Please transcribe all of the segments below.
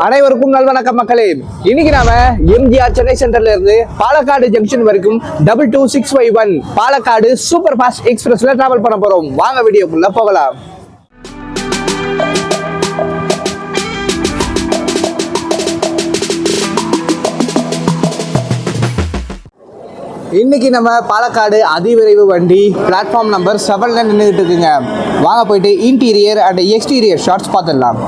அனைவருக்கும் நல்வணக்கம் மக்களே. இன்னைக்கு நாம எம்ஜிஆர் சென்னை சென்ட்ரல்ல இருந்து பாலக்காடு ஜங்ஷன் வரைக்கும் 22651 பாலக்காடு சூப்பர் ஃபாஸ்ட் எக்ஸ்பிரஸ்ல டிராவல் பண்ண போறோம். வாங்க வீடியோக்குள்ள போகலாம். இன்னைக்கு நம்ம பாலக்காடு அதிவிரைவு வண்டி பிளாட்ஃபார்ம் நம்பர் 7ல நின்றுட்டு இருக்குங்க. வாங்க போயிட்டு இன்டீரியர் அண்ட் எக்ஸ்டீரியர் ஷார்ட்ஸ் பார்த்துடலாம்.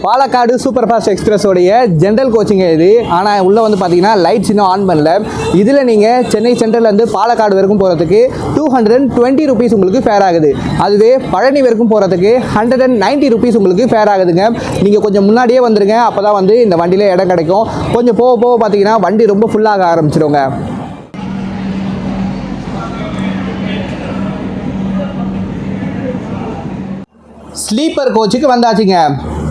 பாலக்காடு சூப்பர் ஃபாஸ்ட் எக்ஸ்பிரஸோடைய ஜென்ரல் கோச்சிங் இது. ஆனால் உள்ளே வந்து பார்த்தீங்கன்னா லைட்ஸ் இன்னும் ஆன் பண்ணல. இதில் நீங்கள் சென்னை சென்ட்ரல்லேருந்து பாலக்காடு வரைக்கும் போகிறதுக்கு 220 ருபீஸ் உங்களுக்கு ஃபேர் ஆகுது. அதுவே பழனி வரைக்கும் போகிறதுக்கு 190 ருபீஸ் உங்களுக்கு ஃபேர் ஆகுதுங்க. நீங்கள் கொஞ்சம் முன்னாடியே வந்துடுங்க, அப்போ தான் வந்து இந்த வண்டியில் இடம் கிடைக்கும். கொஞ்சம் போக போக பார்த்தீங்கன்னா வண்டி ரொம்ப ஃபுல்லாக ஆரம்பிச்சிடுங்க. ஸ்லீப்பர் கோச்சுக்கு வந்தாச்சுங்க.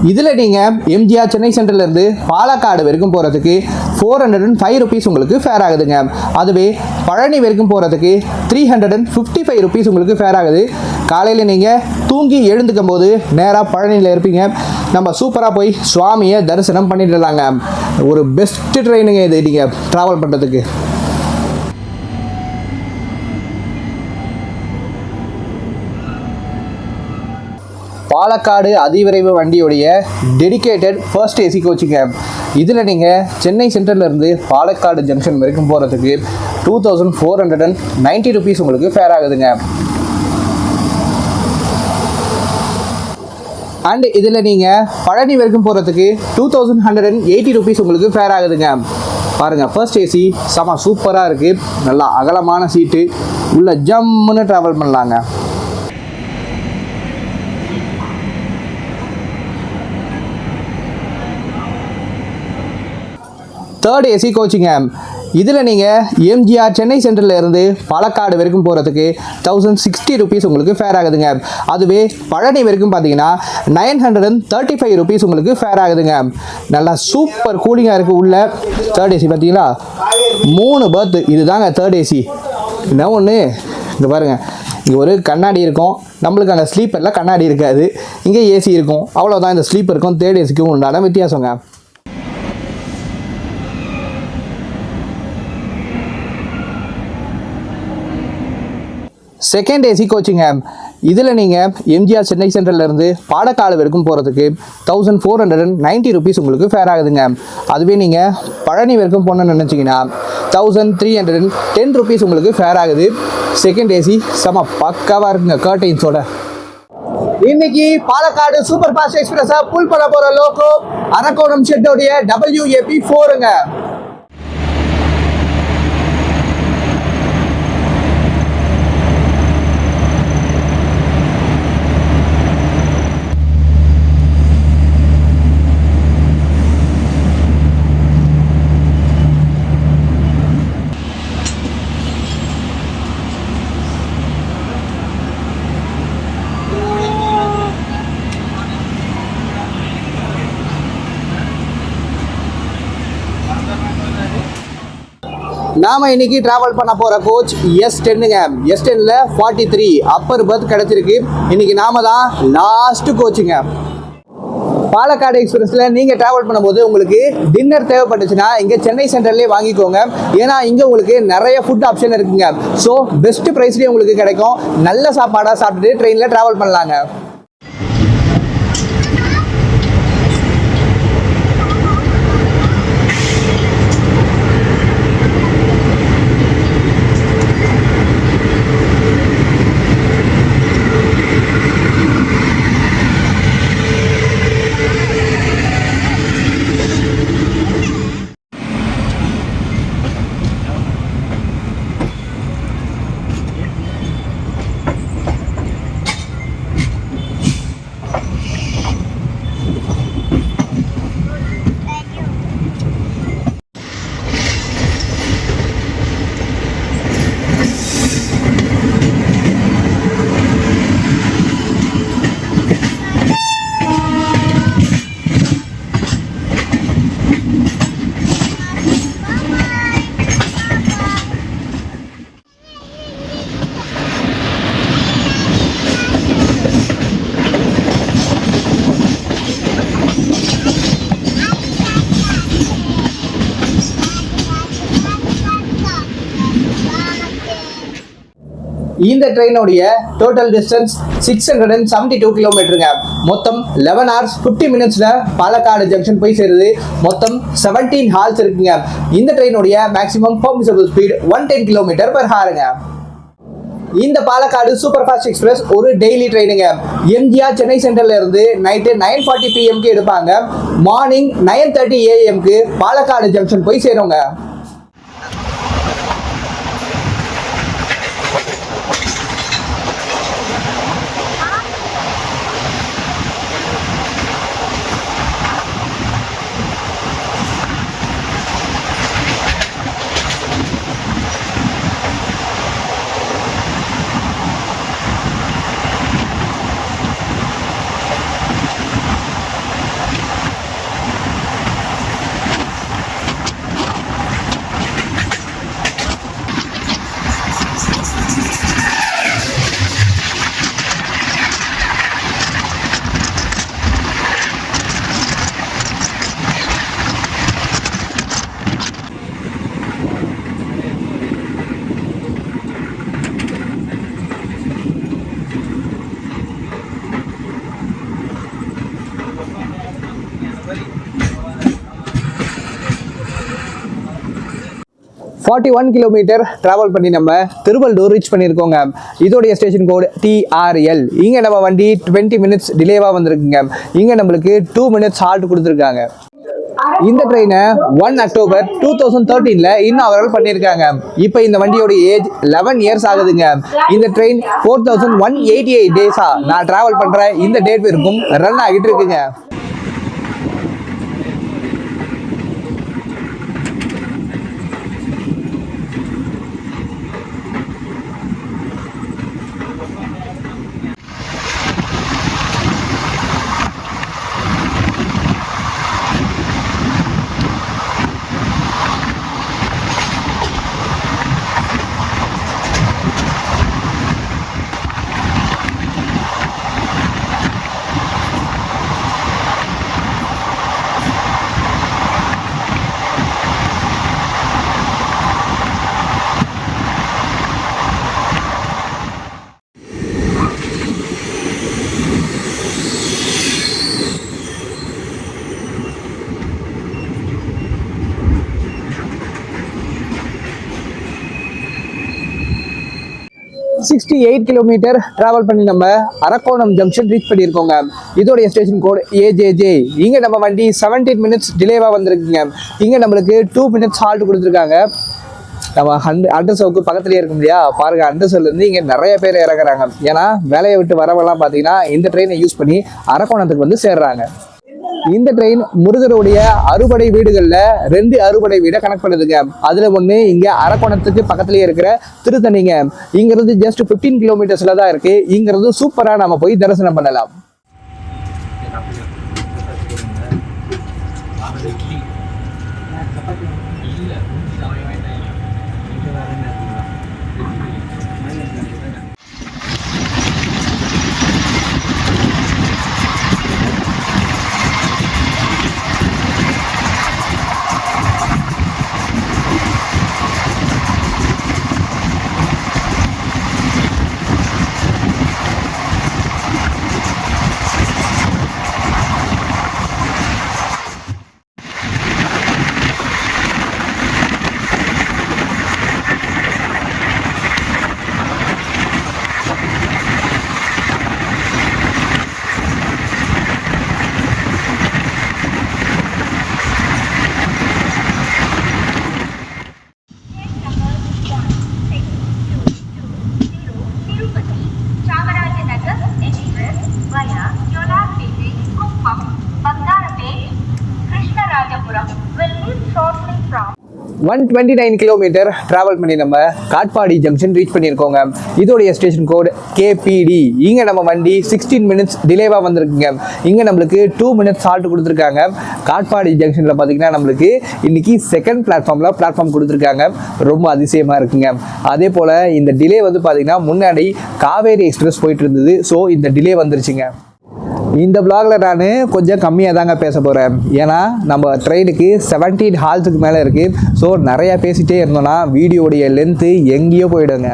இதில் நீங்கள் எம்ஜிஆர் சென்னை சென்ட்ரல்லேருந்து பாலக்காடு வரைக்கும் போகிறதுக்கு 405 ருபீஸ் உங்களுக்கு ஃபேர் ஆகுதுங்க. அதுவே பழனி வரைக்கும் போகிறதுக்கு 355 ருபீஸ் உங்களுக்கு ஃபேர் ஆகுது. காலையில் நீங்கள் தூங்கி எழுந்துக்கும் போது நேராக பழனியில் இருப்பீங்க. நம்ம சூப்பராக போய் சுவாமியை தரிசனம் பண்ணிடலாங்க. ஒரு பெஸ்ட்டு ட்ரெயினுங்க இது நீங்கள் ட்ராவல் பண்ணுறதுக்கு. பாலக்காடு அதிவிரைவு வண்டியுடைய டெடிக்கேட்டட் ஃபர்ஸ்ட் ஏசி கோச்சிங்க. இதில் நீங்கள் சென்னை சென்ட்ரல்லேருந்து பாலக்காடு ஜங்ஷன் வரைக்கும் போகிறதுக்கு 2490 ருபீஸ் உங்களுக்கு ஃபேர் ஆகுதுங்க. அண்ட் இதில் நீங்கள் பழனி வரைக்கும் போகிறதுக்கு 2180 ருபீஸ் உங்களுக்கு ஃபேர் ஆகுதுங்க. பாருங்கள், ஃபர்ஸ்ட் ஏசி செம சூப்பராக இருக்குது. நல்லா அகலமான சீட்டு, உள்ள ஜம்முன்னு ட்ராவல் பண்ணலாங்க. தேர்ட் ஏசி கோச்சிங்க. இதில் நீங்கள் எம்ஜிஆர் சென்னை சென்ட்ரலில் இருந்து பாலக்காடு வரைக்கும் போகிறதுக்கு 1060 ருபீஸ் உங்களுக்கு ஃபேர் ஆகுதுங்க. அதுவே பழனி வரைக்கும் பார்த்தீங்கன்னா 935 ருபீஸ் உங்களுக்கு ஃபேர் ஆகுதுங்க. நல்லா சூப்பர் கூலிங்காக இருக்குது. உள்ள தேர்ட் ஏசி பார்த்தீங்களா, 3 பர்த். இது தாங்க தேர்ட் ஏசி. என்ன ஒன்று, இங்கே பாருங்கள், இங்கே ஒரு கண்ணாடி இருக்கும். நம்மளுக்கு அந்த ஸ்லீப்பரில் கண்ணாடி இருக்காது, இங்கே ஏசி இருக்கும். அவ்வளோதான் இந்த ஸ்லீப்பருக்கும் தேர்ட் ஏசிக்கும் உண்டான வித்தியாசங்க. செகண்ட் ஏசி கோச்சிங்க. இதில் நீங்கள் எம்ஜிஆர் சென்னை சென்ட்ரல்லேருந்து பாலக்காடு வரைக்கும் போகிறதுக்கு 1490 ருபீஸ் உங்களுக்கு ஃபேர் ஆகுதுங்க. அதுவே நீங்கள் பழனி வரைக்கும் போகணுன்னு நினச்சிங்கன்னா 1310 ருபீஸ் உங்களுக்கு ஃபேர் ஆகுது. செகண்ட் ஏசி செம பக்காவாக இருக்குங்க கர்டைன்ஸோட. இன்னைக்கு பாலக்காடு சூப்பர் ஃபாஸ்ட் எக்ஸ்பிரஸை புல் பண்ண போகிற லோகோ அரக்கோணம் ஷெட்டோடைய WAP4ங்க. நாம இன்னைக்கு டிராவல் பண்ண போற கோச் S10ங்க. S10ல 43 அப்பர் பர்த் கிடைச்சிருக்கு. இன்னைக்கு நாம தான் லாஸ்ட் கோச்சுங்க. பாலக்காடு எக்ஸ்பிரஸ்ல நீங்க டிராவல் பண்ணும்போது உங்களுக்கு டின்னர் தேவைப்பட்டுச்சுன்னா இங்க சென்னை சென்ட்ரல்லே வாங்கிக்கோங்க. ஏன்னா இங்க உங்களுக்கு நிறைய ஃபுட் ஆப்ஷன் இருக்குங்க. ஸோ பெஸ்ட் ப்ரைஸ்லேயே உங்களுக்கு கிடைக்கும். நல்ல சாப்பாடா சாப்பிட்டுட்டு ட்ரெயின்ல டிராவல் பண்ணலாங்க. இந்த ட்ரெயினுடைய டோட்டல் டிஸ்டன்ஸ் 672 கிலோமீட்டருங்க. மொத்தம் 11 hours 50 minutesல பாலக்காடு ஜங்ஷன் போய் சேருது. மொத்தம் 17 ஹால்ஸ் இருக்குங்க. இந்த ட்ரெயினுடைய மேக்ஸிமம் பெர்மிசிபிள் ஸ்பீட் 110 km/hங்க. இந்த பாலக்காடு சூப்பர் ஃபாஸ்ட் எக்ஸ்பிரஸ் ஒரு டெய்லி ட்ரெயினுங்க. எம்ஜிஆர் சென்னை சென்ட்ரல்ல இருந்து நைட்டு 9:40 PM எடுப்பாங்க. மார்னிங் 9:30 AM பாலக்காடு ஜங்ஷன் போய் சேருங்க. கிலோமீட்டர் டிராவல் பண்ணி நம்ம திருவள்ளூர் ரீச் பண்ணியிருக்கோங்க. இதோடைய ஸ்டேஷன் கோடு TRL. இங்கே நம்ம வண்டி 20 minutes டிலேவாக வந்திருக்குங்க. இங்கே நம்மளுக்கு 2 minutes ஹால்ட் கொடுத்துருக்காங்க. இந்த ட்ரெயினை 1 October 2013 இன்னும் பண்ணியிருக்காங்க. இப்போ இந்த வண்டியோட ஏஜ் 11 years ஆகுதுங்க. இந்த ட்ரெயின் 4188 டேஸா நான் டிராவல் பண்றேன் இந்த டேட் வரைக்கும் ரன் ஆகிட்டு இருக்குங்க. கிலோமீட்டர் டிராவல் பண்ணி நம்ம அரக்கோணம் ஜங்ஷன் ரீச் பண்ணியிருக்கோங்க. இதோடைய ஸ்டேஷன் கோட் AJJ. இங்கே நம்ம வண்டி 17 minutes டிலேவாக வந்திருக்குங்க. இங்கே நம்மளுக்கு 2 minutes ஹால்ட் கொடுத்துருக்காங்க. நம்ம அண்டர்சவுக்கு பக்கத்துலேயே இருக்கும் இல்லையா பாருங்க. அண்டர்சவுலேருந்து இங்கே நிறைய பேர் இறங்குறாங்க. ஏன்னா வேலையை விட்டு வரவெல்லாம் பார்த்தீங்கன்னா இந்த ட்ரெயினை யூஸ் பண்ணி அரக்கோணத்துக்கு வந்து சேர்றாங்க. இந்த ட்ரெயின் முருகருடைய அறுபடை வீடுகள்ல 2 அறுபடை வீடை கனெக்ட் பண்ணுதுங்க. அதுல ஒண்ணு இங்க அரக்கோணத்துக்கு பக்கத்துலயே இருக்கிற திருத்தணிங்க. இங்கிருந்து ஜஸ்ட் 15 kilometers தான் இருக்கு. இங்கிருந்து சூப்பரா நம்ம போய் தரிசனம் பண்ணலாம். Will leave shortly from 129 kilometre travel பண்ணி நம்ம காட்பாடி ஜங்ஷன் ரீச் பண்ணியிருக்கோங்க. இதோடைய ஸ்டேஷன் கோட் KPD. இங்கே நம்ம வண்டி 16 minutes டிலேவாக வந்திருக்குங்க. இங்கே நம்மளுக்கு 2 minutes ஹால்ட் கொடுத்துருக்காங்க. காட்பாடி ஜங்ஷனில் பார்த்தீங்கன்னா நம்மளுக்கு இன்னைக்கு செகண்ட் பிளாட்ஃபார்ம் கொடுத்துருக்காங்க. ரொம்ப அதிசயமாக இருக்குங்க. அதே போல் இந்த டிலே வந்து பார்த்தீங்கன்னா முன்னாடி காவேரி எக்ஸ்பிரஸ் போயிட்டு இருந்தது. ஸோ இந்த டிலே வந்துருச்சுங்க. இந்த vlogல நான் கொஞ்சம் கம்மியாக தாங்க பேச போகிறேன். ஏன்னா நம்ம ட்ரெயினுக்கு 17 ஹால்ஸுக்கு மேலே இருக்குது. ஸோ நிறையா பேசிகிட்டே இருந்தோன்னா வீடியோடைய லென்த்து எங்கேயோ போயிடுங்க.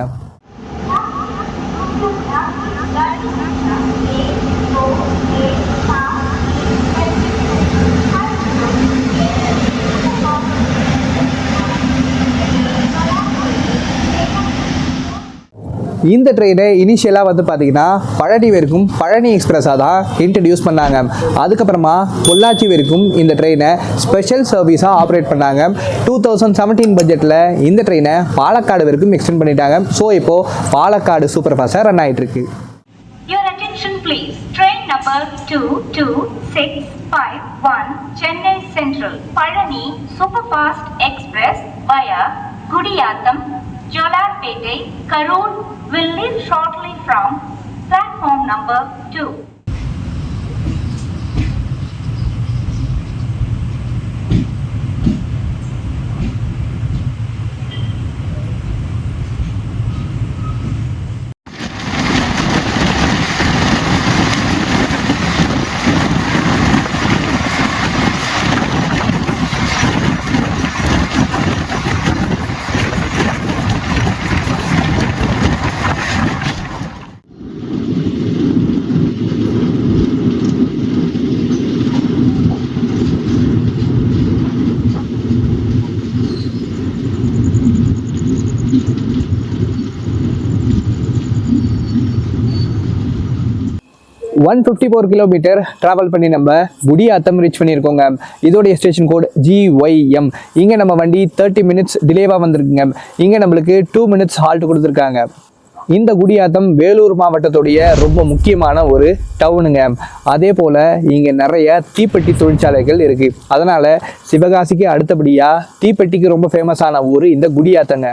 இந்த ட்ரெயினை இனிஷியலாக வந்து பார்த்தீங்கன்னா பழனி வரைக்கும் பழனி எக்ஸ்பிரஸாக தான் இன்ட்ரடியூஸ் பண்ணாங்க. அதுக்கப்புறமா பொள்ளாச்சி வரைக்கும் இந்த ட்ரெயினை ஸ்பெஷல் சர்வீஸாக ஆப்ரேட் பண்ணாங்க. 2017 பட்ஜெட்டில் இந்த ட்ரெயினை பாலக்காடு வரைக்கும் எக்ஸ்டெண்ட் பண்ணிட்டாங்க. ஸோ இப்போது பாலக்காடு சூப்பர் ஃபாஸ்ட்டாக ரன் ஆகிட்டு இருக்கு. Your attention please. Train number 22651 Chennai Central Palani Superfast Express via Gudiyatham, Jolarpete, Karur will leave shortly from platform number 2. 154 kilometre travel பண்ணி நம்ம குடியாத்தம் ரீச் பண்ணியிருக்கோங்க. இதோடைய ஸ்டேஷன் கோட் GYM. இங்கே நம்ம வண்டி 30 மினிட்ஸ் டிலேவாக வந்திருக்குங்க. இங்கே நம்மளுக்கு 2 மினிட்ஸ் ஹால்ட் கொடுத்துருக்காங்க. இந்த குடியாத்தம் வேலூர் மாவட்டத்துடைய ரொம்ப முக்கியமான ஒரு டவுனுங்க. அதே போல் இங்கே நிறைய தீப்பெட்டி தொழிற்சாலைகள் இருக்குது. அதனால் சிவகாசிக்கு அடுத்தபடியாக தீப்பெட்டிக்கு ரொம்ப ஃபேமஸான ஊர் இந்த குடியாத்தங்க.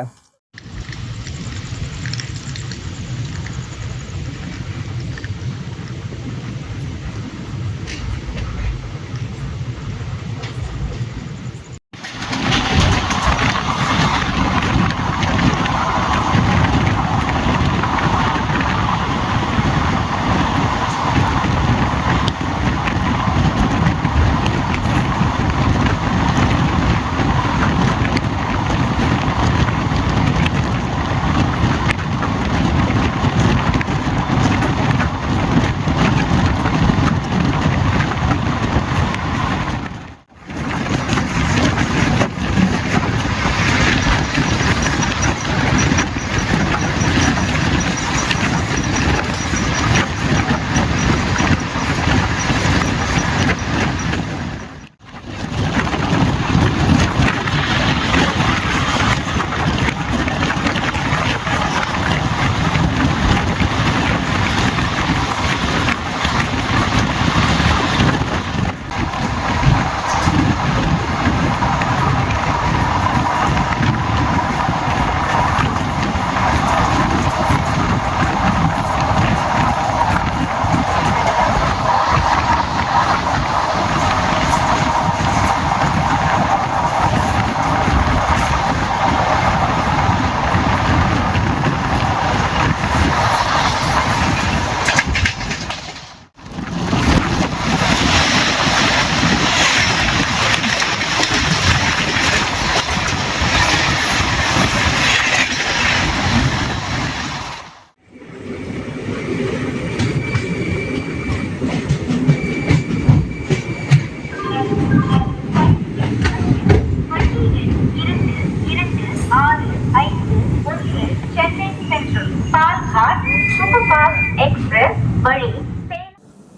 Express வழி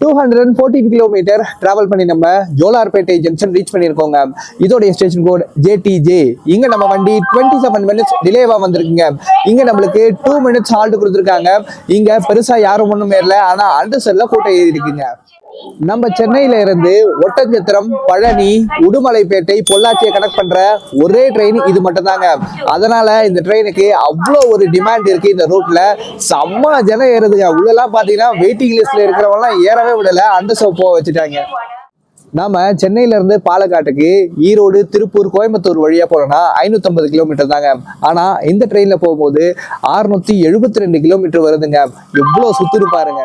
214 கிலோமீட்டர் டிராவல் பண்ணி நம்ம ஜோலார்பேட்டை ஜங்ஷன் ரீச் பண்ணியிருக்கோங்க. இதோடைய ஸ்டேஷன் கோட் JTJ. இங்க நம்ம வண்டி 27 மினிட்ஸ் டிலேவா வந்திருக்குங்க. இங்க நம்மளுக்கு 2 மினிட்ஸ் ஹால்ட் கொடுத்துருக்காங்க. இங்க பெருசா யாரும் ஒண்ணும் ஏறல, ஆனா அண்டர் சைட்ல கூட்டம் ஏறி இருக்குங்க. நம்ம சென்னையில இருந்து ஒட்டஞ்சத்திரம், பழனி, உடுமலைப்பேட்டை, பொள்ளாச்சியை கனெக்ட் பண்ற ஒரே ட்ரெயின் இது மட்டும் தாங்க. அதனால இந்த ட்ரெயினுக்கு அவ்வளோ ஒரு டிமாண்ட் இருக்கு. இந்த ரூட்ல செம்ம ஜனம் ஏறுதுங்க. உள்ளெல்லாம் பாத்தீங்கன்னா வெயிட்டிங் லிஸ்ட்ல இருக்கிறவங்கலாம் ஏறவே விடல, அண்டர் சர்வ் போக வச்சுட்டாங்க. நாம சென்னையில இருந்து பாலக்காட்டுக்கு ஈரோடு, திருப்பூர், கோயம்புத்தூர் வழியா போறோம்னா 550 கிலோமீட்டர் தாங்க. ஆனா இந்த ட்ரெயின்ல போகும்போது 672 கிலோமீட்டர் வருதுங்க. எவ்வளவு சுத்துரு பாருங்க.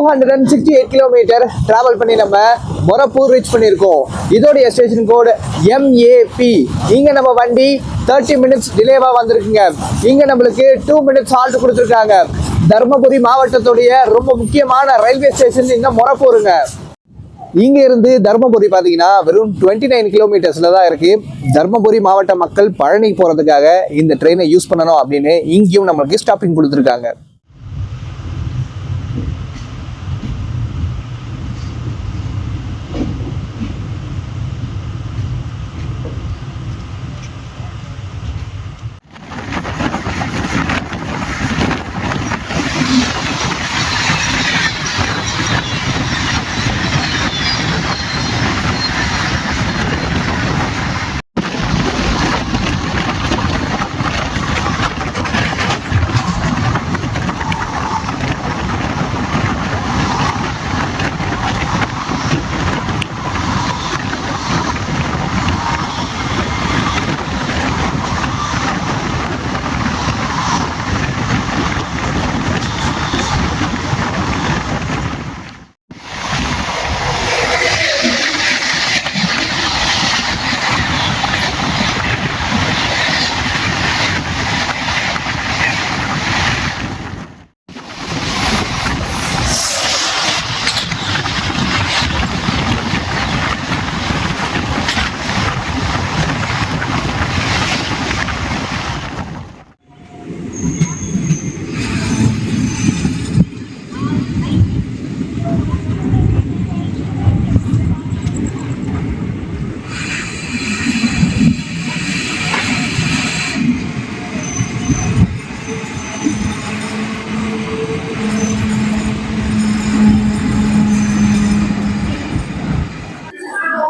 268 கிலோமீட்டர் டிராவல் பண்ணி நம்ம மொரப்பூர் ரீச் பண்ணியிருக்கோம். இதோடைய ஸ்டேஷன் கோடு MAP. இங்க நம்ம வண்டி 30 மினிட்ஸ் டிலேவா வந்திருக்குங்க. இங்க நம்மளுக்கு 2 மினிட்ஸ் ஹால்ட் கொடுத்துருக்காங்க. தர்மபுரி மாவட்டத்துடைய ரொம்ப முக்கியமான ரயில்வே ஸ்டேஷன் இந்த மொரப்பூருங்க. இங்க இருந்து தர்மபுரி பாத்தீங்கன்னா வெறும் 29 கிலோமீட்டர்ஸ்ல தான் இருக்கு. தர்மபுரி மாவட்ட மக்கள் பழனி போறதுக்காக இந்த ட்ரெயினை யூஸ் பண்ணணும் அப்படின்னு இங்கேயும் நம்மளுக்கு ஸ்டாப்பிங் கொடுத்துருக்காங்க.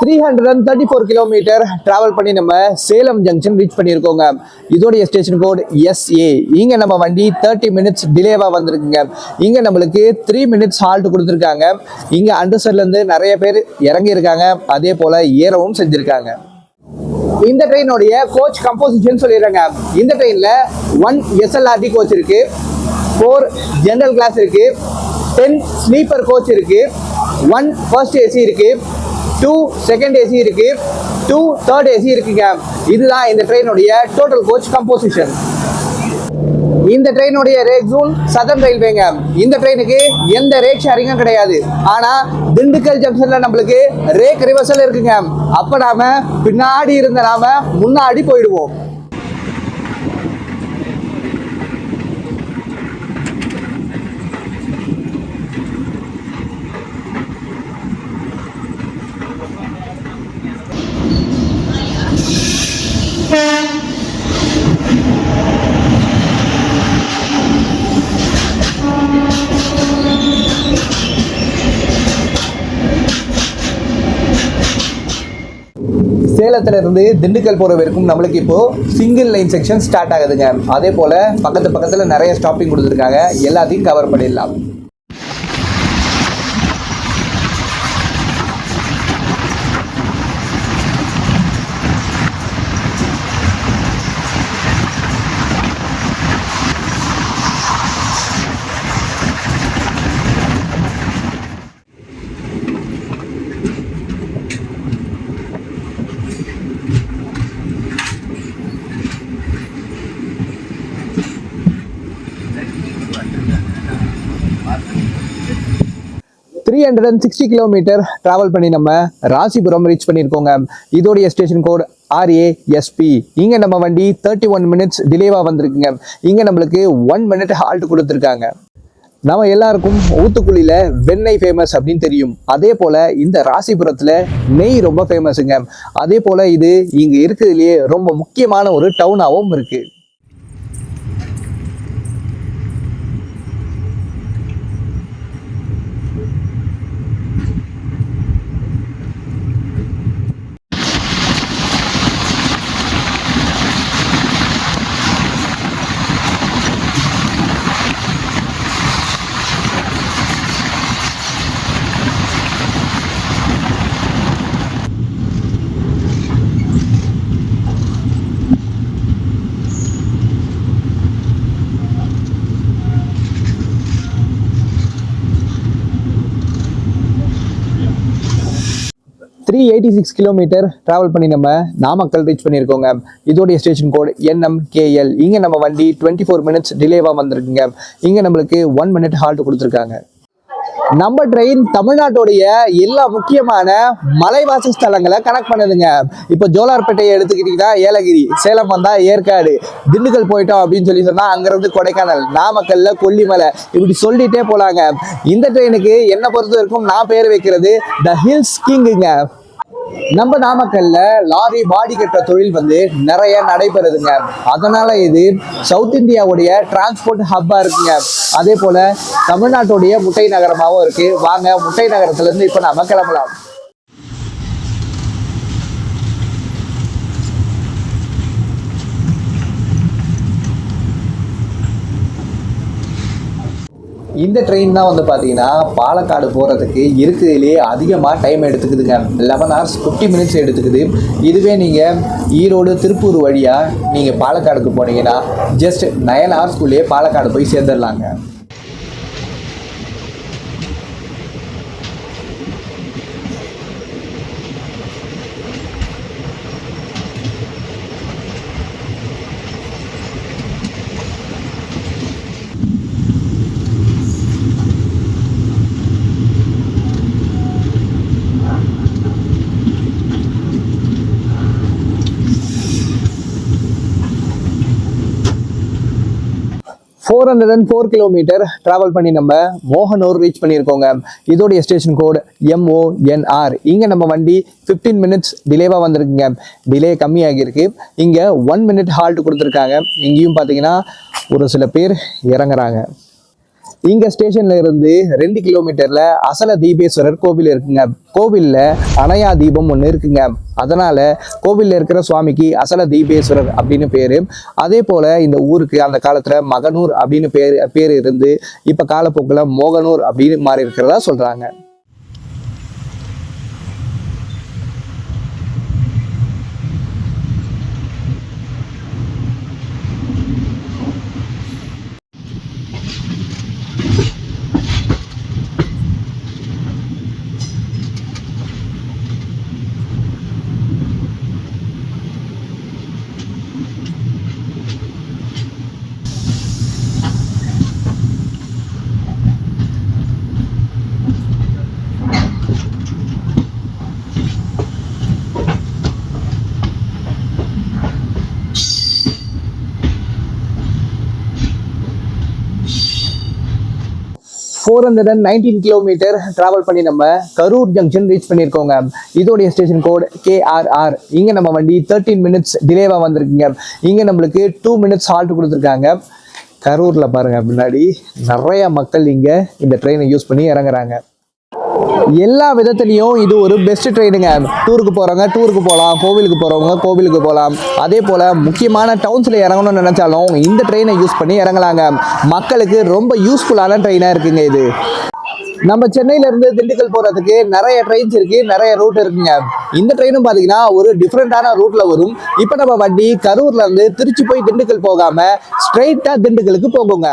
த்ரீ 334 கிலோமீட்டர் டிராவல் பண்ணி நம்ம சேலம் ஜங்ஷன் ரீச் பண்ணியிருக்கோங்க. இதோடைய ஸ்டேஷன் கோட் SA. இங்க நம்ம வண்டி 30 மினிட்ஸ் டிலேவா வந்திருக்குங்க. இங்க நம்மளுக்கு 3 மினிட்ஸ் ஹால்ட் கொடுத்துருக்காங்க. இங்க அண்டர்சர்ல இருந்து நிறைய பேர் இறங்கி இருக்காங்க, அதே போல ஏறவும் செஞ்சிருக்காங்க. இந்த ட்ரெயினுடைய கோச் கம்போசிஷன் சொல்லிடுறாங்க. இந்த ட்ரெயின்ல 1 SLRT கோச் இருக்கு, 4 ஜெனரல் கிளாஸ் இருக்கு, 10 ஸ்லீப்பர் கோச் இருக்கு, 1 ஃபர்ஸ்ட் AC இருக்கு, 2 செகண்ட் AC இருக்கு, 2 தேர்ட் AC இருக்குங்க. இதுதான் இந்த ட்ரெயினுடைய டோட்டல் கோச் கம்போசிஷன். இந்த ட்ரெயினுடைய ரேக் ஜோன் சதர்ன் ரயில்வேங்க. இந்த ட்ரெயினுக்கு எந்த ரேக் ஷேரிங்கும் கிடையாது. ஆனா திண்டுக்கல் ஜங்ஷன்ல நம்மளுக்கு ரேக் ரிவர்சல் இருக்குங்க. அப்ப நாம பின்னாடி இருந்த நாம முன்னாடி போயிடுவோம். சேலத்துல இருந்து திண்டுக்கல் போற வரைக்கும் நம்மளுக்கு இப்போ சிங்கிள் லைன் செக்ஷன் ஸ்டார்ட் ஆகுதுங்க. அதே போல பக்கத்துல நிறைய ஸ்டாப்பிங் கொடுத்துருக்காங்க. எல்லாத்தையும் கவர் பண்ணிடலாம். த்ரீ 360 கிலோமீட்டர் டிராவல் பண்ணி நம்ம ராசிபுரம் ரீச் பண்ணியிருக்கோங்க. இதோடைய ஸ்டேஷன் கோட் RASP. இங்க நம்ம வண்டி 31 மினிட்ஸ் டிலேவா வந்திருக்குங்க. இங்க நம்மளுக்கு 1 மினிட் ஹால்ட் கொடுத்துருக்காங்க. நம்ம எல்லாருக்கும் ஊத்துக்குளியில வெண்ணெய் ஃபேமஸ் அப்படின்னு தெரியும். அதே போல இந்த ராசிபுரத்துல நெய் ரொம்ப ஃபேமஸுங்க. அதே போல இது இங்க இருக்கிறதுலயே ரொம்ப முக்கியமான ஒரு டவுனாகவும் இருக்கு. 386 கிலோமீட்டர் ட்ராவல் பண்ணி நம்ம நாமக்கல் ரீச் பண்ணியிருக்கோங்க. இதோடைய ஸ்டேஷன் கோட் NMKL. இங்கே நம்ம வண்டி 24 மினிட்ஸ் டிலேவாக வந்திருக்குங்க. இங்கே நம்மளுக்கு 1 மினிட் ஹால்ட் கொடுத்துருக்காங்க. நம்ம ட்ரெயின் தமிழ்நாட்டுடைய எல்லா முக்கியமான மலைவாச ஸ்தலங்களை கனெக்ட் பண்ணுதுங்க. இப்போ ஜோலார்பேட்டையை எடுத்துக்கிட்டீங்கன்னா ஏலகிரி, சேலம் வந்தா ஏற்காடு, திண்டுக்கல் போயிட்டோம் அப்படின்னு சொல்லி சொன்னா அங்கிருந்து கொடைக்கானல், நாமக்கல்ல கொல்லிமலை, இப்படி சொல்லிட்டே போலாங்க. இந்த ட்ரெயினுக்கு என்ன பொறுத்த வரைக்கும் நான் பேர் வைக்கிறது த ஹில்ஸ் கிங்குங்க. நம்ம நாமக்கல்ல லாரி பாடி கட்டுற தொழில் நிறைய நடைபெறுதுங்க. அதனால இது சவுத் இந்தியாவுடைய டிரான்ஸ்போர்ட் ஹப்பா இருக்குங்க. அதே போல தமிழ்நாட்டுடைய முட்டை நகரமாகவும் இருக்கு. வாங்க முட்டை நகரத்துல இருந்து இப்ப நாம கிளம்பலாம். இந்த ட்ரெயின் தான் பார்த்தீங்கன்னா பாலக்காடு போகிறதுக்கு இருக்கிறதுலே அதிகமாக டைம் எடுத்துக்குதுங்க. 11 hours 50 minutes எடுத்துக்குது. இதுவே நீங்கள் ஈரோடு திருப்பூர் வழியாக நீங்கள் பாலக்காடுக்கு போனீங்கன்னா ஜஸ்ட் 9 hours பாலக்காடு போய் சேர்ந்துடலாங்க. $404 கிலோமீட்டர் ட்ராவல் பண்ணி நம்ம மோகனூர் ரீச் பண்ணியிருக்கோங்க. இதோடைய ஸ்டேஷன் கோட் MONR. இங்கே நம்ம வண்டி 15 மினிட்ஸ் டிலேவாக வந்திருக்குங்க. டிலே கம்மியாகிருக்கு. இங்கே 1 மினிட் ஹால்ட் கொடுத்துருக்காங்க. இங்கேயும் பார்த்தீங்கன்னா ஒரு சில பேர் இறங்குறாங்க. இங்க ஸ்டேஷன்ல இருந்து 2 கிலோமீட்டர்ல அசல தீபேஸ்வரர் கோவில் இருக்குங்க. கோவில்ல அணையா தீபம் ஒன்று இருக்குங்க. அதனால கோவில்ல இருக்கிற சுவாமிக்கு அசல தீபேஸ்வரர் அப்படின்னு பேரு. அதே போல இந்த ஊருக்கு அந்த காலத்துல மகனூர் அப்படின்னு பேர் இருந்து இப்ப காலப்போக்கில் மோகனூர் அப்படின்னு மாறி இருக்கிறதா சொல்றாங்க. $419 கிலோமீட்டர் டிராவல் பண்ணி நம்ம கரூர் ஜங்ஷன் ரீச் பண்ணியிருக்கோங்க. இதோடைய ஸ்டேஷன் கோட் KRR. இங்கே நம்ம வண்டி 13 மினிட்ஸ் டிலேவாக வந்திருக்குங்க. இங்கே நம்மளுக்கு 2 மினிட்ஸ் ஹால்ட் கொடுத்துருக்காங்க. கரூரில் பாருங்க முன்னாடி நிறைய மக்கள் இங்கே இந்த ட்ரெயினை யூஸ் பண்ணி இறங்குறாங்க. எல்லா விதத்துலையும் இது ஒரு பெஸ்ட் ட்ரெயினுங்க. டூருக்கு போகிறவங்க டூருக்கு போகலாம், கோவிலுக்கு போகிறவங்க கோவிலுக்கு போகலாம். அதே போல் முக்கியமான டவுன்ஸில் இறங்கணும்னு நினச்சாலும் இந்த ட்ரெயினை யூஸ் பண்ணி இறங்கலாங்க. மக்களுக்கு ரொம்ப யூஸ்ஃபுல்லான ட்ரெயினாக இருக்குங்க இது. நம்ம சென்னையிலேருந்து திண்டுக்கல் போகிறதுக்கு நிறைய ட்ரெயின்ஸ் இருக்குது, நிறைய ரூட் இருக்குங்க. இந்த ட்ரெயினும் பார்த்தீங்கன்னா ஒரு டிஃப்ரெண்ட்டான ரூட்டில் வரும். இப்போ நம்ம வண்டி கரூர்லேருந்து திருச்சி போய் திண்டுக்கல் போகாமல் ஸ்ட்ரெயிட்டாக திண்டுக்கலுக்கு போகுங்க.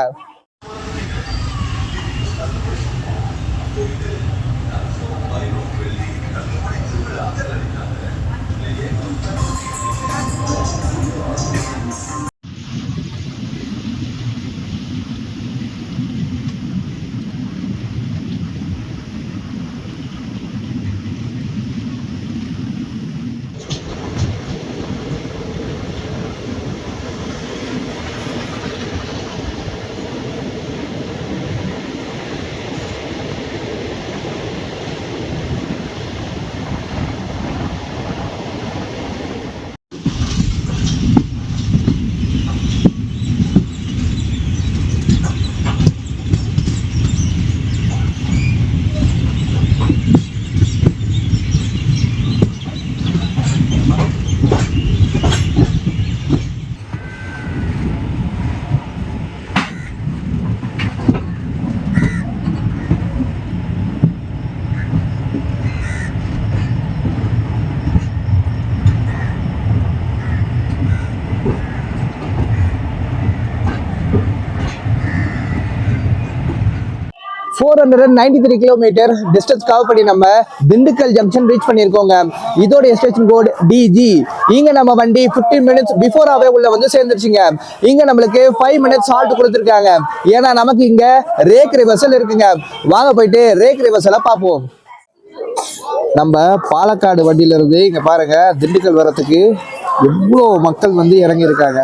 493 கிலோமீட்டர் டிஸ்டன்ஸ் கவர் பண்ணி நம்ம திண்டுக்கல் ஜங்ஷன் ரீச் பண்ணியிருக்கோங்க. இதோட ஸ்டேஷன் கோட் DG. இங்க நம்ம வண்டி 15 மினிட்ஸ் பிஃபோராகவே உள்ள வந்து சேர்ந்துருச்சுங்க. இங்க நம்மளுக்கு 5 மினிட்ஸ் ஹால்ட் கொடுத்துருக்காங்க. ஏன்னா நமக்கு இங்க ரேக் ரிவர்சல் இருக்குங்க. வாங்க போயிட்டு ரேக் ரிவர்சலை பார்ப்போம். நம்ம பாலக்காடு வண்டியில இருந்து இங்க பாருங்க திண்டுக்கல் வரத்துக்கு எவ்வளோ மக்கள் வந்து இறங்கி இருக்காங்க.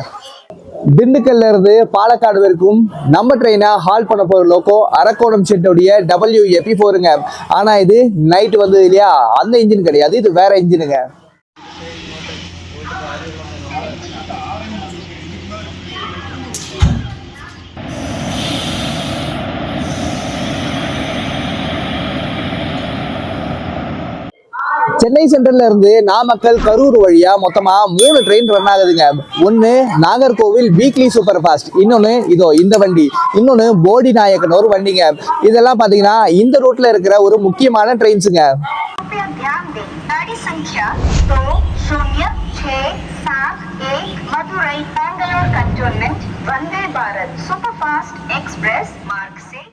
திண்டுக்கல்ல இருந்து பாலக்காடு வரைக்கும் நம்ம ட்ரெயினை ஹால் பண்ண போற லோக்கோ அரக்கோணம் செட்டோடைய WAP4ங்க. ஆனா இது நைட் வந்து இல்லையா, அந்த இன்ஜின் கிடையாது, இது வேற இன்ஜினுங்க. சென்னை சென்ட்ரல்ல இருந்து நாமக்கல் கரூர் வழியா மொத்தமா 3 ட்ரெயின் ரன் ஆகுதுங்க. ஒன்னு நாகர்கோவில் வீக்லி சூப்பர் ஃபாஸ்ட், இன்னொன்னு இதோ இந்த வண்டி, இன்னொன்னு போடி நாயக்கன் ஒரு வண்டிங்க. இதெல்லாம் பாத்தீங்கன்னா இந்த ரூட்ல இருக்கிற ஒரு முக்கியமான ட்ரெயின்ஸுங்க. Madurai Bangalore cantonment Vande Bharat super fast express mark 6.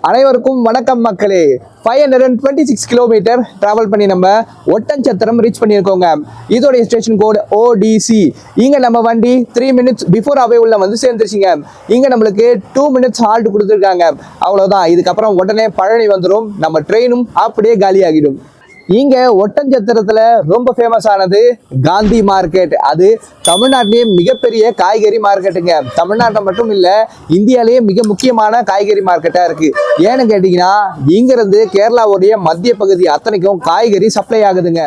அனைவருக்கும் வணக்கம் மக்களே. 526 கிலோமீட்டர் டிராவல் பண்ணி நம்ம ஒட்டன்சத்திரம் ரீச் பண்ணியிருக்கோங்க. இதோடைய ஸ்டேஷன் கோட் ODC. இங்க நம்ம வண்டி 3 மினிட்ஸ் பிஃபோராகவே உள்ள வந்து சேர்ந்துருச்சுங்க. இங்க நம்மளுக்கு 2 மினிட்ஸ் ஹால்ட் கொடுத்துருக்காங்க. அவ்வளவுதான், இதுக்கப்புறம் உடனே பழனி வந்துடும். நம்ம ட்ரெயினும் அப்படியே காலி ஆகிடும். இங்க ஒட்டன்சத்திரத்துல ரொம்ப ஃபேமஸ் ஆனது காந்தி மார்க்கெட். அது தமிழ்நாட்டிலேயே மிகப்பெரிய காய்கறி மார்க்கெட்டுங்க. தமிழ்நாட்டில் மட்டும் இல்ல, இந்தியாலேயே மிக முக்கியமான காய்கறி மார்க்கெட்டா இருக்கு. ஏன்னு கேட்டீங்கன்னா இங்க இருந்து கேரளாவுடைய மத்திய பகுதி அத்தனைக்கும் காய்கறி சப்ளை ஆகுதுங்க.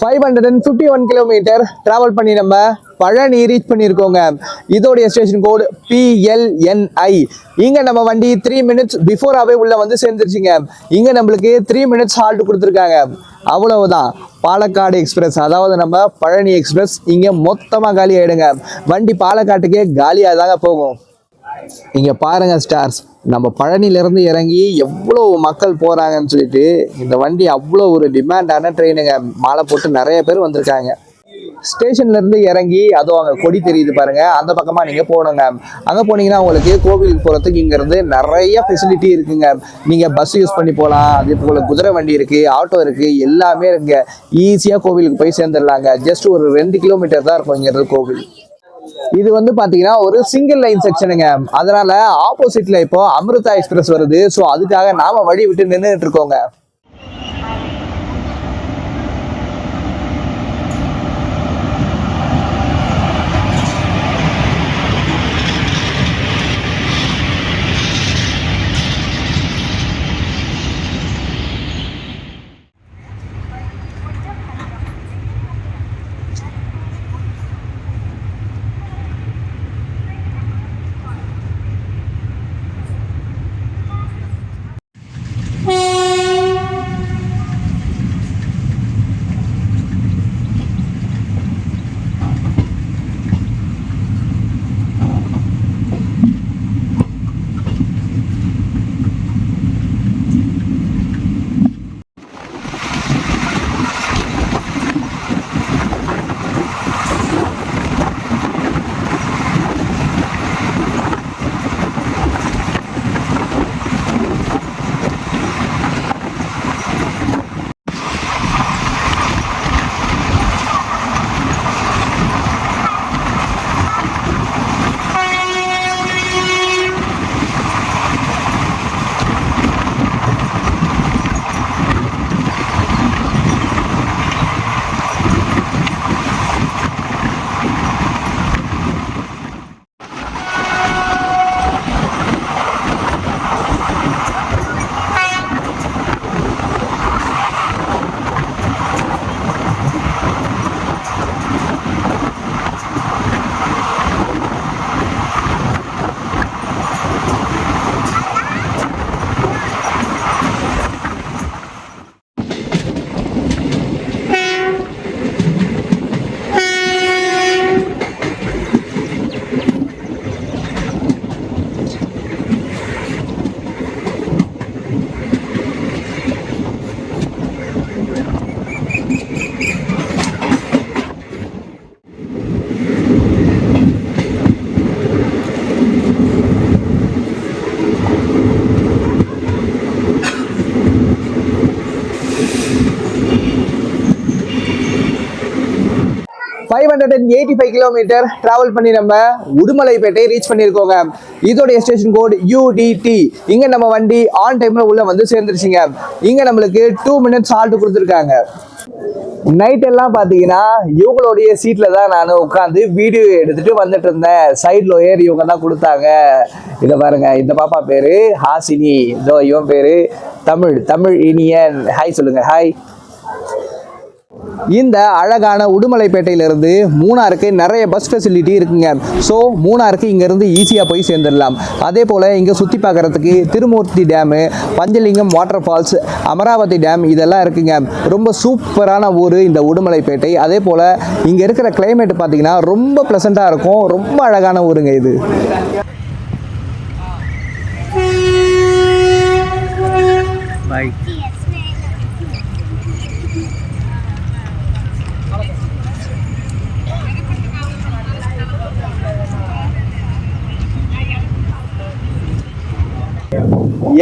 551 கிலோமீட்டர் டிராவல் பண்ணி நம்ம பழனி ரீச் பண்ணியிருக்கோங்க. இதோடைய ஸ்டேஷன் கோடு PLNI. இங்க நம்ம வண்டி 3 மினிட்ஸ் பிஃபோராகவே உள்ள வந்து சேர்ந்துருச்சுங்க. இங்க நம்மளுக்கு 3 மினிட்ஸ் ஹால்ட் கொடுத்துருக்காங்க. அவ்வளவுதான். பாலக்காடு எக்ஸ்பிரஸ், அதாவது நம்ம பழனி எக்ஸ்பிரஸ் இங்க மொத்தமா காலி ஆயிடுங்க. வண்டி பாலக்காட்டுக்கே காலியாக தாங்க போகும். இங்க பாருங்க ஸ்டார்ஸ், நம்ம பழனியிலேருந்து இறங்கி எவ்வளோ மக்கள் போகிறாங்கன்னு சொல்லிட்டு இந்த வண்டி அவ்வளோ ஒரு டிமாண்டான ட்ரெயினுங்க. மாலை போட்டு நிறைய பேர் வந்திருக்காங்க. ஸ்டேஷன்லேருந்து இறங்கி அதுவும் அங்கே கொடி தெரியுது பாருங்க, அந்த பக்கமாக நீங்கள் போகணுங்க. அங்கே போனீங்கன்னா உங்களுக்கு கோவிலுக்கு போகிறதுக்கு இங்கேருந்து நிறைய ஃபெசிலிட்டி இருக்குங்க. நீங்கள் பஸ் யூஸ் பண்ணி போகலாம், அதே போல் குதிரை வண்டி இருக்குது, ஆட்டோ இருக்குது, எல்லாமே இருக்குங்க. ஈஸியாக கோவிலுக்கு போய் சேர்ந்துடலாங்க. ஜஸ்ட் ஒரு 2 கிலோமீட்டர் தான் இருக்கும் இங்கேருந்து கோவில். இது வந்து பாத்தீங்கன்னா ஒரு சிங்கிள் லைன் செக்ஷனுங்க. அதனால ஆப்போசிட்ல இப்போ அமிர்தா எக்ஸ்பிரஸ் வருது. ஸோ அதுக்காக நாம வழி விட்டு நின்றுட்டு இருக்கோங்க. கிலோமீட்டர் டிராவல் பண்ணி நம்ம உடுமலைப்பேட்டை ரீச் பண்ணியிருக்கோங்க. இதோடைய ஸ்டேஷன் கோட் UDT. இங்க நம்ம வண்டி ஆன் டைம்ல உள்ள வந்து சேர்ந்துருச்சுங்க. இங்க நம்மளுக்கு 2 மினிட்ஸ் ஹால்ட் கொடுத்துருக்காங்க. நைட் எல்லாம் பார்த்தீங்கன்னா இவங்களுடைய சீட்ல தான் நான் உட்காந்து வீடியோ எடுத்துட்டு வந்துட்டு இருந்தேன். சைட் லோயர் இவங்க தான் கொடுத்தாங்க. இதை பாருங்க, இந்த பாப்பா பேரு ஹாசினி, இதோ இவன் பேரு தமிழ் இனியன். ஹாய் சொல்லுங்க. ஹாய். இந்த அழகான உடுமலைப்பேட்டையிலிருந்து மூணாருக்கு நிறைய பஸ் ஃபெசிலிட்டி இருக்குங்க. ஸோ மூணாருக்கு இங்கேருந்து ஈஸியாக போய் சேர்ந்துடலாம். அதே போல் இங்கே சுற்றி பார்க்குறதுக்கு Thirumurthy dam, Panchalingam water falls, Amaravathi dam இதெல்லாம் இருக்குங்க. ரொம்ப சூப்பரான ஊர் இந்த உடுமலைப்பேட்டை. அதே போல் இங்கே இருக்கிற கிளைமேட் பார்த்தீங்கன்னா ரொம்ப ப்ளசண்ட்டாக இருக்கும். ரொம்ப அழகான ஊருங்க இது. பாய்.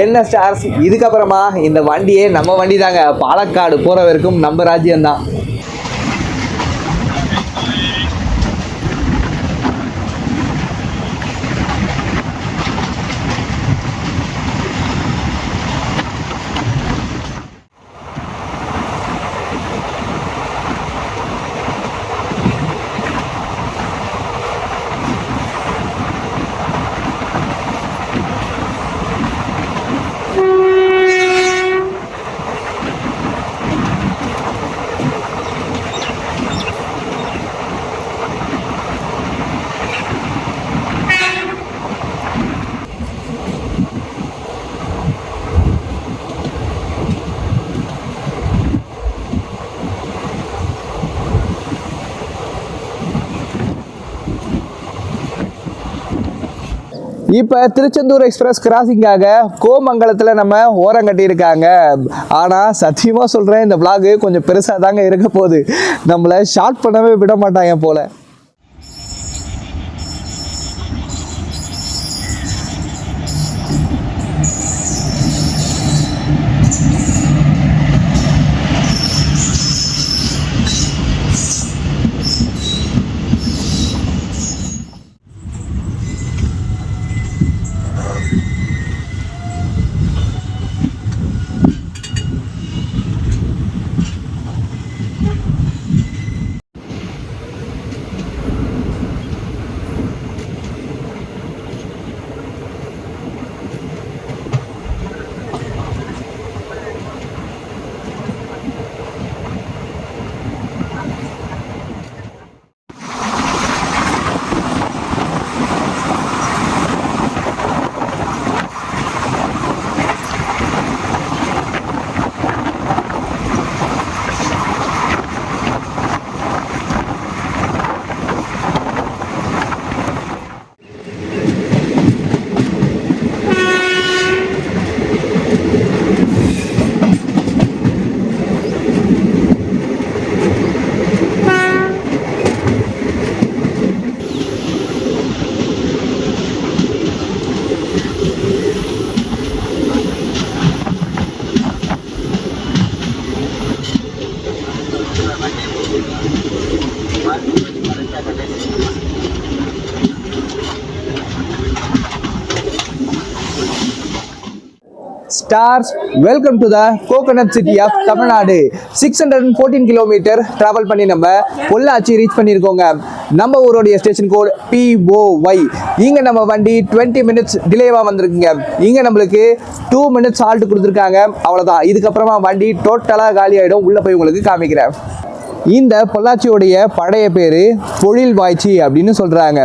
என்ன ஸ்டார்ஸ், இதுக்கப்புறமா இந்த வண்டியே நம்ம வண்டி தாங்க. பாலக்காடு போற வரைக்கும் நம்ம ராஜ்யம்தான். இப்போ திருச்செந்தூர் எக்ஸ்பிரஸ் கிராசிங்காக கோமங்கலத்தில் நம்ம ஓரம் கட்டியிருக்காங்க. ஆனால் சத்தியமாக சொல்கிறேன், இந்த vlog கொஞ்சம் பெருசாக தாங்க இருக்க போகுது. நம்மளை ஷார்ட் பண்ணவே விட மாட்டாங்க போல. Stars, welcome to the coconut city of Tamil Nadu. 614 kilometre travel பண்ணி நம்ம பொள்ளாச்சி ரீச் பண்ணியிருக்கோங்க. நம்ம ஊருடைய ஸ்டேஷன் கோட் POY. இங்கே நம்ம வண்டி 20 மினிட்ஸ் டிலேவாக வந்திருக்குங்க. இங்கே நம்மளுக்கு 2 மினிட்ஸ் ஹால்ட் கொடுத்துருக்காங்க. அவ்வளோதான். இதுக்கப்புறமா வண்டி டோட்டலாக காலி ஆகிடும். உள்ளே போய் உங்களுக்கு காமிக்கிறேன். இந்த பொள்ளாச்சியோடைய பழைய பேர் பொழில்வாய்ச்சி அப்படின்னு சொல்கிறாங்க.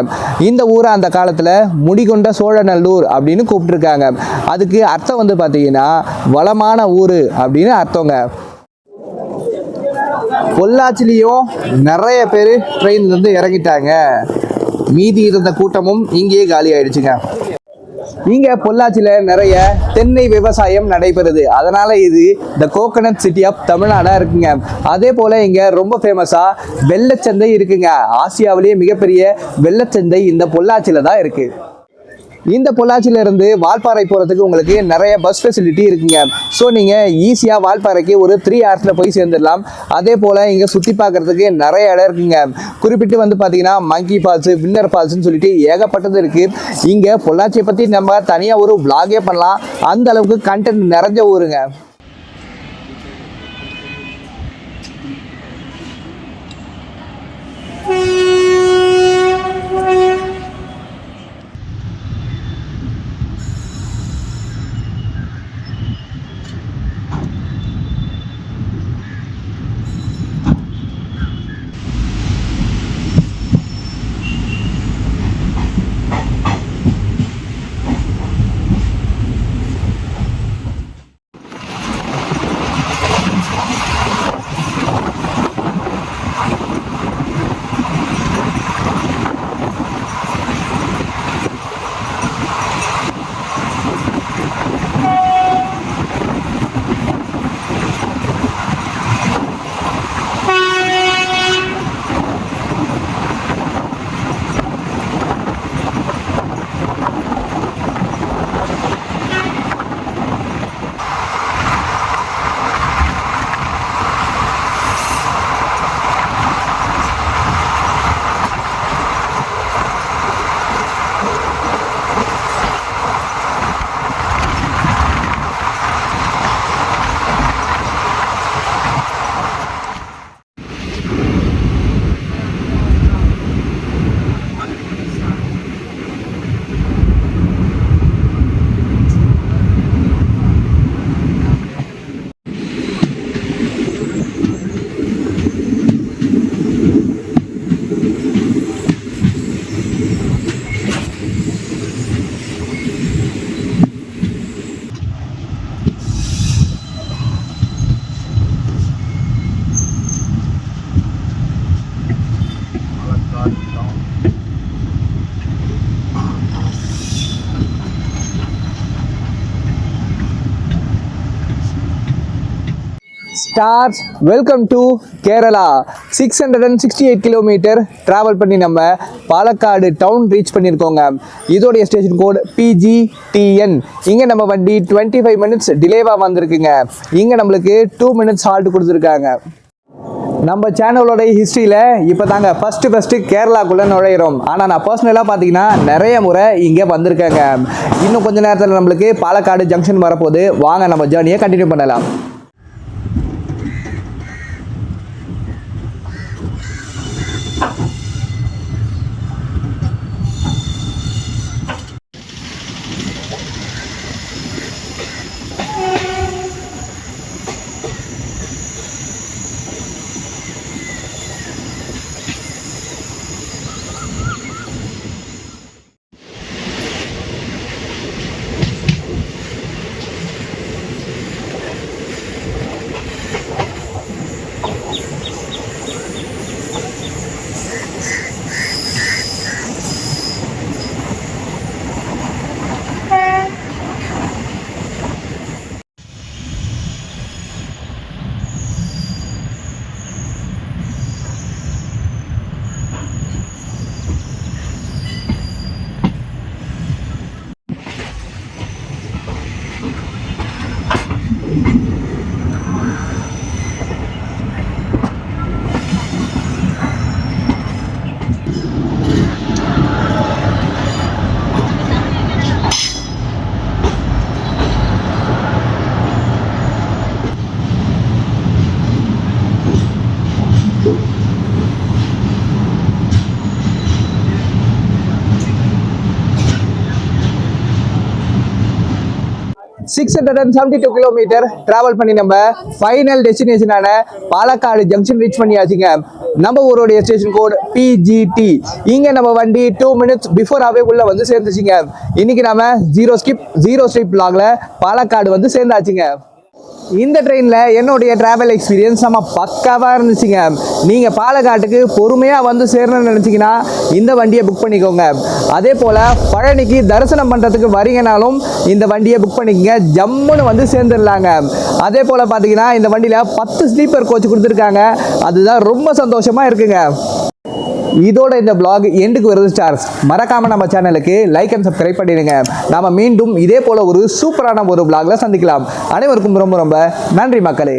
இந்த ஊரை அந்த காலத்தில் முடிகொண்ட சோழநல்லூர் அப்படின்னு கூப்பிட்டுருக்காங்க. அதுக்கு அர்த்தம் வந்து பார்த்தீங்கன்னா வளமான ஊர் அப்படின்னு அர்த்தங்க. பொள்ளாச்சிலையும் நிறைய பேர் ட்ரெயின்லேருந்து இறங்கிட்டாங்க. மீதி இருந்த கூட்டமும் இங்கேயே காலி ஆயிடுச்சுங்க. இங்கே பொள்ளாச்சியில் நிறைய தென்னை விவசாயம் நடைபெறுது. அதனால் இது த கோகனட் சிட்டி ஆஃப் தமிழ்நாடாக இருக்குங்க. அதே போல் இங்கே ரொம்ப ஃபேமஸாக வெள்ளச்சந்தை இருக்குங்க. ஆசியாவிலேயே மிகப்பெரிய வெள்ளச்சந்தை இந்த பொள்ளாச்சியில் தான் இருக்குது. இந்த பொள்ளாச்சியிலேருந்து வால்பாறை போகிறதுக்கு உங்களுக்கு நிறைய பஸ் ஃபெசிலிட்டி இருக்குங்க. ஸோ நீங்கள் ஈஸியாக வால்பாறைக்கு ஒரு 3 hours போய் சேர்ந்துடலாம். அதே போல் இங்கே சுற்றி பார்க்குறதுக்கு நிறைய இடம் இருக்குங்க. குறிப்பிட்டு வந்து பார்த்தீங்கன்னா மங்கி ஃபால்ஸு, வின்னர் ஃபால்ஸ்னு சொல்லிட்டு ஏகப்பட்டது இருக்குது. இங்கே பொள்ளாச்சியை பற்றி நம்ம தனியாக ஒரு vlog பண்ணலாம். அந்த அளவுக்கு கண்டென்ட் நிறைஞ்ச ஊருங்க. Stars welcome to Kerala. 668 kilometre travel பண்ணி நம்ம பாலக்காடு டவுன் ரீச் பண்ணியிருக்கோங்க. இதோடைய ஸ்டேஷன் கோட் PGTN. இங்கே நம்ம வண்டி 25 மினிட்ஸ் டிலேவாக வந்திருக்குங்க. இங்கே நம்மளுக்கு 2 மினிட்ஸ் ஹால்ட் கொடுத்துருக்காங்க. நம்ம சேனலோட ஹிஸ்ட்ரியில் இப்போ தாங்க ஃபஸ்ட்டு கேரளாக்குள்ளே நுழையிறோம். ஆனால் நான் பர்சனலாக பார்த்தீங்கன்னா நிறைய முறை இங்கே வந்திருக்கேங்க. இன்னும் கொஞ்சம் நேரத்தில் நம்மளுக்கு பாலக்காடு ஜங்ஷன் வரப்போகுது. வாங்க நம்ம ஜேர்னியை கண்டினியூ பண்ணலாம். $672 கிலோமீட்டர் டிராவல் பண்ணி நம்ம ஃபைனல் டெஸ்டினேஷனான பாலக்காடு ஜங்ஷன் ரீச் பண்ணியாச்சுங்க. நம்ம ஊருடைய ஸ்டேஷன் கோட் PGT. இங்கே நம்ம வண்டி 2 மினிட்ஸ் பிஃபோராகவே உள்ள வந்து சேர்ந்துச்சுங்க. இன்னைக்கு நாம ஜீரோ ஸ்ட்ரிப் vlogல பாலக்காடு வந்து சேர்ந்தாச்சுங்க. இந்த ட்ரெயினில் என்னுடைய ட்ராவல் எக்ஸ்பீரியன்ஸ் நம்ம பக்காவாக இருந்துச்சுங்க. நீங்கள் பாலக்காட்டுக்கு பொறுமையாக வந்து சேரணும்னு நினச்சிங்கன்னா இந்த வண்டியை புக் பண்ணிக்கோங்க. அதே போல் பழனிக்கு தரிசனம் பண்ணுறதுக்கு வரீங்கனாலும் இந்த வண்டியை புக் பண்ணிக்கோங்க. ஜம்முன்னு வந்து சேர்ந்துடலாங்க. அதே போல் பார்த்தீங்கன்னா இந்த வண்டியில் 10 ஸ்லீப்பர் கோச் கொடுத்துருக்காங்க. அதுதான் ரொம்ப சந்தோஷமாக இருக்குங்க. இதோட இந்த vlog எண்டுக்கு வருது ஸ்டார்ஸ். மறக்காம நம்ம சேனலுக்கு லைக் அண்ட் சப்ஸ்கிரைப் பண்ணிடுங்க. நாம மீண்டும் இதே போல ஒரு சூப்பரான ஒரு vlogல சந்திக்கலாம். அனைவருக்கும் ரொம்ப ரொம்ப நன்றி மக்களே.